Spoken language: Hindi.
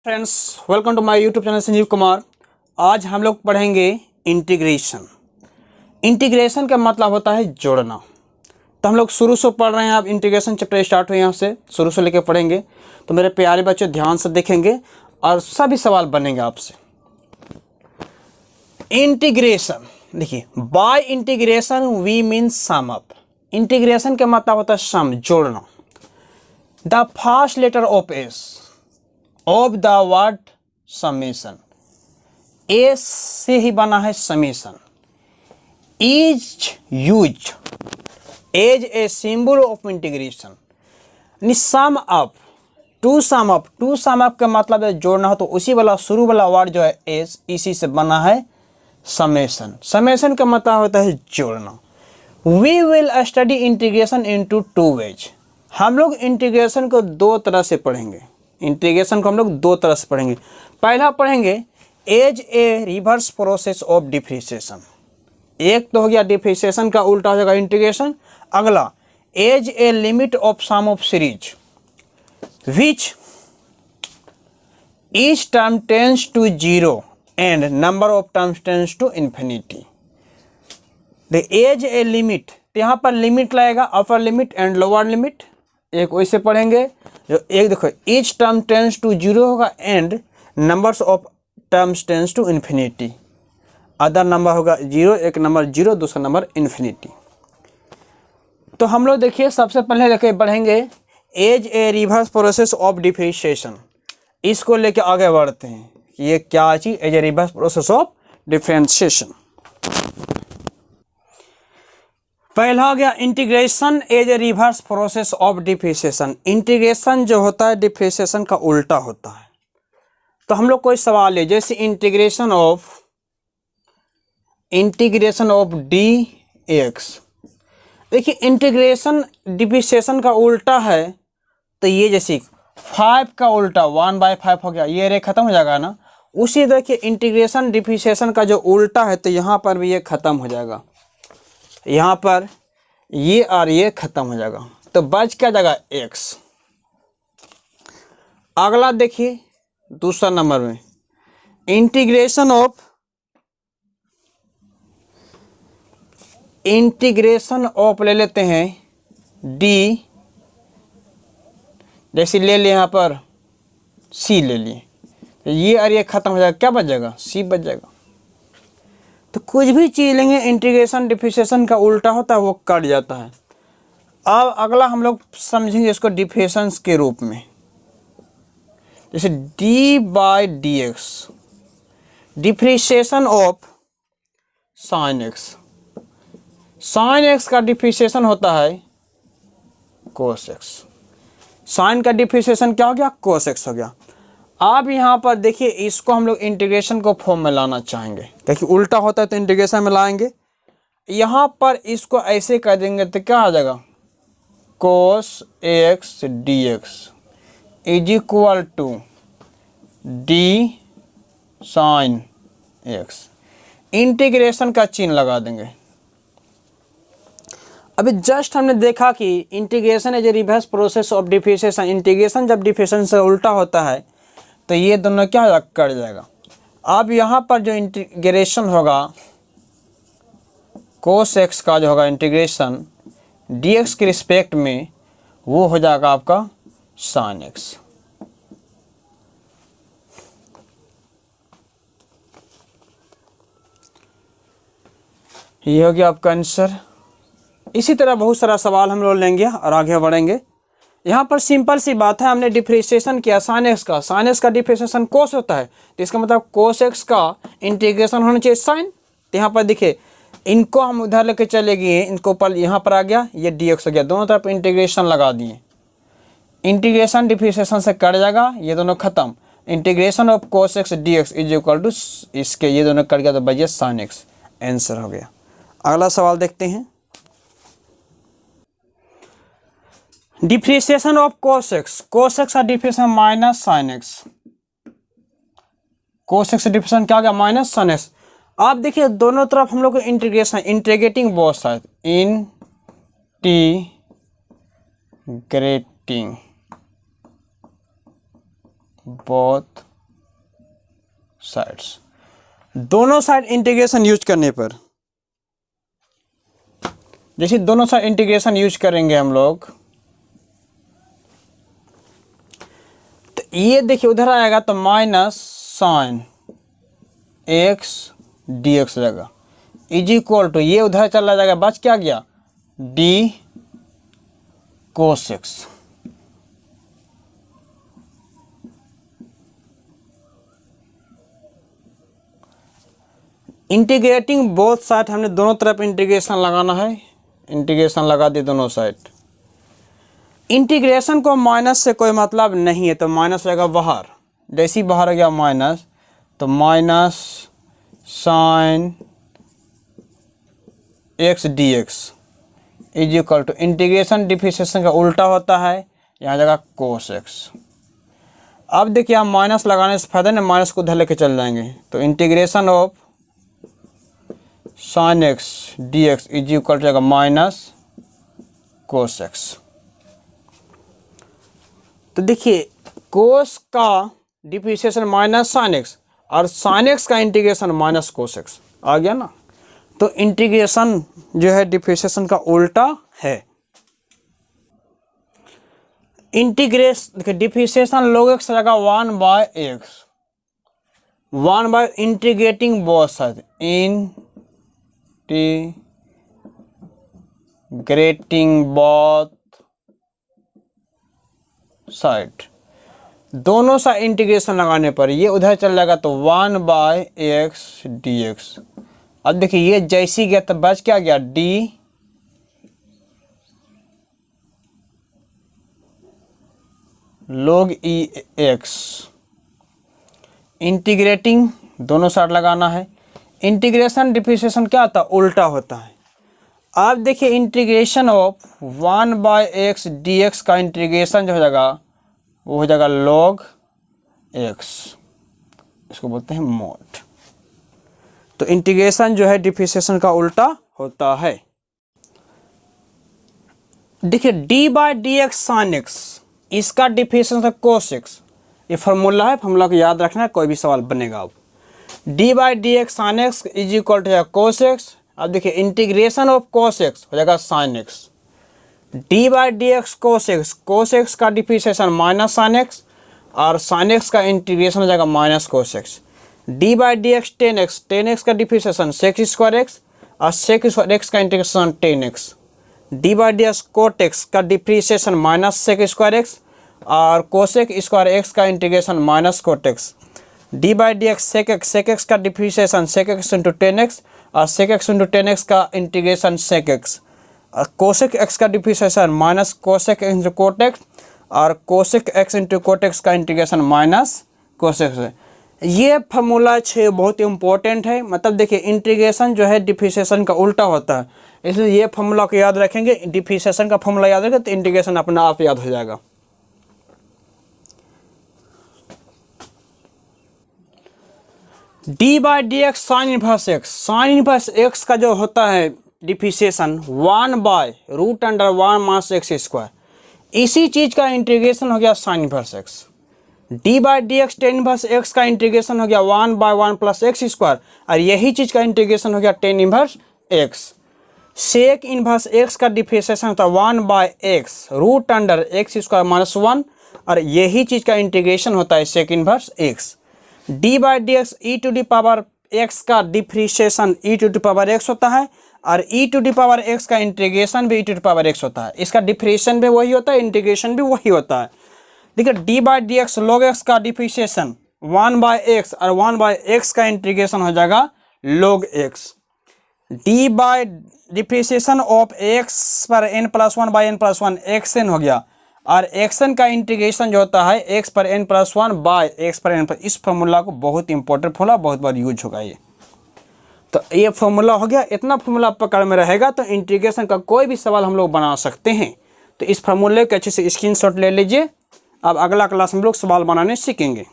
Friends, welcome to my YouTube channel Sanjeev Kumar. आज हम लोग पढ़ेंगे इंटीग्रेशन। इंटीग्रेशन का मतलब होता है जोड़ना। तो हम लोग शुरू से पढ़ रहे हैं। अब इंटीग्रेशन चैप्टर स्टार्ट हुए, यहाँ से शुरू से लेकर पढ़ेंगे। तो मेरे प्यारे बच्चों ध्यान से देखेंगे और सभी सवाल बनेंगे आपसे। इंटीग्रेशन देखिए, by integration we mean sum up. Integration का मतलब होता है सम, जोड़ना। The first letter of S of the word summation, A से ही बना है summation. Is use as a symbol of integration. Sum up, to sum up. To sum up का मतलब है जोड़ना हो, तो उसी वाला शुरू वाला वर्ड जो है एस, इसी से बना है समेशन। समेशन का मतलब होता है जोड़ना। We will study integration into two ways. हम लोग इंटीग्रेशन को दो तरह से पढ़ेंगे। इंटीग्रेशन को हम लोग दो तरह से पढ़ेंगे। पहला पढ़ेंगे as a reverse process of differentiation. एक तो हो गया डिफरेंशिएशन का उल्टा हो जाएगा इंटीग्रेशन। अगला as a limit of sum of series which each term tends to zero and number of terms tends to infinity. The as a limit, यहाँ पर लिमिट लाएगा, upper limit and lower limit. एक वैसे पढ़ेंगे जो एक देखो, each term tends to zero होगा and numbers of terms tends to infinity. Other number होगा जीरो, एक नंबर जीरो, दूसरा नंबर इन्फिनिटी। तो हम लोग देखिए सबसे पहले लेके बढ़ेंगे as a reverse process of differentiation. इसको लेके आगे बढ़ते हैं कि ये क्या चीज, as a reverse process of differentiation. पहला हो गया integration as a reverse process of differentiation. Integration जो होता है डिफरेंशिएशन का उल्टा होता है। तो हम लोग कोई सवाल है, जैसे इंटीग्रेशन ऑफ डी एक्स। देखिए इंटीग्रेशन डिफरेंशिएशन का उल्टा है, तो ये जैसे 5 का उल्टा 1/5 हो गया, ये रे खत्म हो जाएगा ना। उसी देखिए इंटीग्रेशन डिफरेंशिएशन का जो उल्टा है, तो यहाँ पर भी ये खत्म हो जाएगा। यहाँ पर ये और ये खत्म हो जाएगा, तो बच क्या जाएगा एक्स। अगला देखिए दूसरा नंबर में इंटीग्रेशन ऑफ ले लेते हैं डी, जैसे ले लिए यहाँ पर सी ले लिए, तो ये और ये खत्म हो जाएगा, क्या बच जाएगा, सी बच जाएगा। तो कुछ भी चीज लेंगे इंटीग्रेशन डिफरेंशिएशन का उल्टा होता है, वो कट जाता है। अब अगला हम लोग समझेंगे इसको डिफरेंस के रूप में, जैसे D by D x, differentiation of sine x. Sign x का डिफरेंशिएशन होता है कोस एक्स। साइन का डिफरेंशिएशन क्या हो गया, कोस एक्स हो गया। अब यहाँ पर देखिए इसको हम लोग इंटीग्रेशन को फॉर्म में लाना चाहेंगे, क्योंकि उल्टा होता है तो इंटीग्रेशन में लाएंगे। यहाँ पर इसको ऐसे कर देंगे तो क्या आ जाएगा, cos x d x is equal to d sine x. Integration का चिन्ह लगा देंगे। अभी जस्ट हमने देखा कि integration is a reverse process of differentiation. Integration जब डिफरेंशिएशन से उल्टा होता है तो ये दोनों क्या होगा, कट जाएगा। अब यहाँ पर जो इंटीग्रेशन होगा कोस एक्स का जो होगा इंटीग्रेशन डी एक्स के रिस्पेक्ट में, वो हो जाएगा आपका साइन एक्स। ये हो गया आपका आंसर। इसी तरह बहुत सारा सवाल हम लोग लेंगे और आगे बढ़ेंगे। यहाँ पर सिंपल सी बात है, हमने डिफरेंशिएशन किया साइन एक्स का। साइन एक्स का डिफरेंशिएशन कोस होता है, तो इसका मतलब कोस एक्स का इंटीग्रेशन होना चाहिए साइन। तो यहाँ पर देखिए इनको हम उधर लेके चले गए, इनको पर यहाँ पर आ गया, ये डी एक्स हो गया, दोनों तरफ इंटीग्रेशन लगा दिए। इंटीग्रेशन डिफरेंशिएशन से कट जाएगा, ये दोनों खत्म। Integration of cos x d x is equal to इसके, ये दोनों कट गया तो बच गया साइन एक्स। आंसर हो गया। अगला सवाल देखते हैं। Differentiation of cos x. Cos x का differentiation minus sine x. Cos x का डिफरेंशिएशन क्या गया, माइनस साइन एक्स। आप देखिए दोनों तरफ हम लोग को integration, integrating both side, integrating both sides. दोनों साइड इंटीग्रेशन यूज करने पर, जैसे दोनों साइड इंटीग्रेशन यूज करेंगे हम लोग, तो ये देखिए उधर आएगा तो minus sine x d x जाएगा इज इक्वल टू, ये उधर चला जाएगा, बच क्या गया d cos x. Integrating both side, हमने दोनों तरफ इंटीग्रेशन लगाना है, इंटीग्रेशन लगा दी दोनों साइड। इंटीग्रेशन को माइनस से कोई मतलब नहीं है, तो माइनस रहेगा बाहर, जैसे ही बाहर हो गया माइनस, तो minus sine x d x is equal to, integration differentiation का उल्टा होता है, यहाँ जगह कोस एक्स। अब देखिए हम माइनस लगाने से फायदा नहीं, माइनस को उधर लेके चल जाएंगे, तो integration of sine x d x is equal to जाएगा माइनस कोस एक्स। तो देखिए कोस का डिफरेंशिएशन माइनस साइन एक्स और साइन एक्स का इंटीग्रेशन माइनस कोस एक्स आ गया ना। तो इंटीग्रेशन जो है डिफरेंशिएशन का उल्टा है। इंटीग्रेशन देखिए डिफरेंशिएशन log x रहेगा 1/x, 1 by integrating both side, integrating both side, दोनों साइड इंटीग्रेशन लगाने पर ये उधर चल जाएगा तो 1/x dx। अब देखिए ये जैसी गया तो बच क्या गया D log e x। Integrating दोनों साइड लगाना है, इंटीग्रेशन डिफरेंशिएशन क्या होता है उल्टा होता है। अब देखिए इंटीग्रेशन ऑफ 1/x dx का इंटीग्रेशन जो हो जाएगा वो हो जाएगा log x, इसको बोलते हैं मोड। तो इंटीग्रेशन जो है डिफरेंशिएशन का उल्टा होता है। देखिए d/dx sin x, इसका डिफरेंशिएशन है cos x, ये फार्मूला है, फार्मूला को याद रखना है, कोई भी सवाल बनेगा। अब d/dx sin x is equal to cos x। अब देखिए इंटीग्रेशन ऑफ cos x हो जाएगा sin x, d/dx cos x का डिफरेंशिएशन माइनस sin x और sin x का इंटीग्रेशन हो जाएगा minus cos x। d/dx tan x का डिफरेंशिएशन sec स्क्वायर x और sec स्क्वायर x का integration tan x। d/dx cot x का differentiation minus sec square x और cosec स्क्वायर x का integration minus cot x। d/dx sec x का differentiation sec x into tan x और sec x into tan x का इंटीग्रेशन sec x और cosec x का differentiation minus cosec into cot x और cosec x into cot x का इंटीग्रेशन माइनस cosec x। ये फार्मूला 6 बहुत इंपॉर्टेंट है, मतलब देखिए इंटीग्रेशन जो है डिफरेंशिएशन का उल्टा होता है, इसलिए ये फार्मूला को याद रखेंगे, डिफरेंशिएशन का फार्मूला याद रखेंगे तो इंटीग्रेशन अपना आप याद हो जाएगा। d/dx sine inverse x, sine inverse x का जो होता है डिफरेंशिएशन 1/√1 माइनस x स्क्वायर, इसी चीज का इंटीग्रेशन हो गया sine inverse x। d/dx tan inverse x का इंटीग्रेशन हो गया 1/1 प्लस x स्क्वायर और यही चीज का इंटीग्रेशन हो गया tan inverse x। Sec inverse x का डिफरेंशिएशन होता है 1/x√x स्क्वायर माइनस 1 और यही चीज का इंटीग्रेशन होता है sec inverse x। d/dx e to the power x का differentiation e to the power x होता है और e to the power x का इंटीग्रेशन भी e to the power x होता है, इसका डिफरेंशिएशन भी वही होता है, इंटीग्रेशन भी वही होता है। देखिए d/dx log x का डिफरेंशिएशन 1/x और 1/x का इंटीग्रेशन हो जाएगा log x। Differentiation of x पर n+1/n+1 xn हो गया और xn का इंटीग्रेशन जो होता है x पर n+1/x पर n+, इस फार्मूला को बहुत इंपॉर्टेंट फार्मूला, बहुत बार यूज होगा ये। तो ये फार्मूला हो गया, इतना फार्मूला पकड़ में रहेगा तो इंटीग्रेशन का कोई भी सवाल हम लोग बना सकते हैं। तो इस फार्मूले के अच्छे से स्क्रीनशॉट ले लीजिए। अब अगला क्लास में लोग सवाल बनाने सीखेंगे।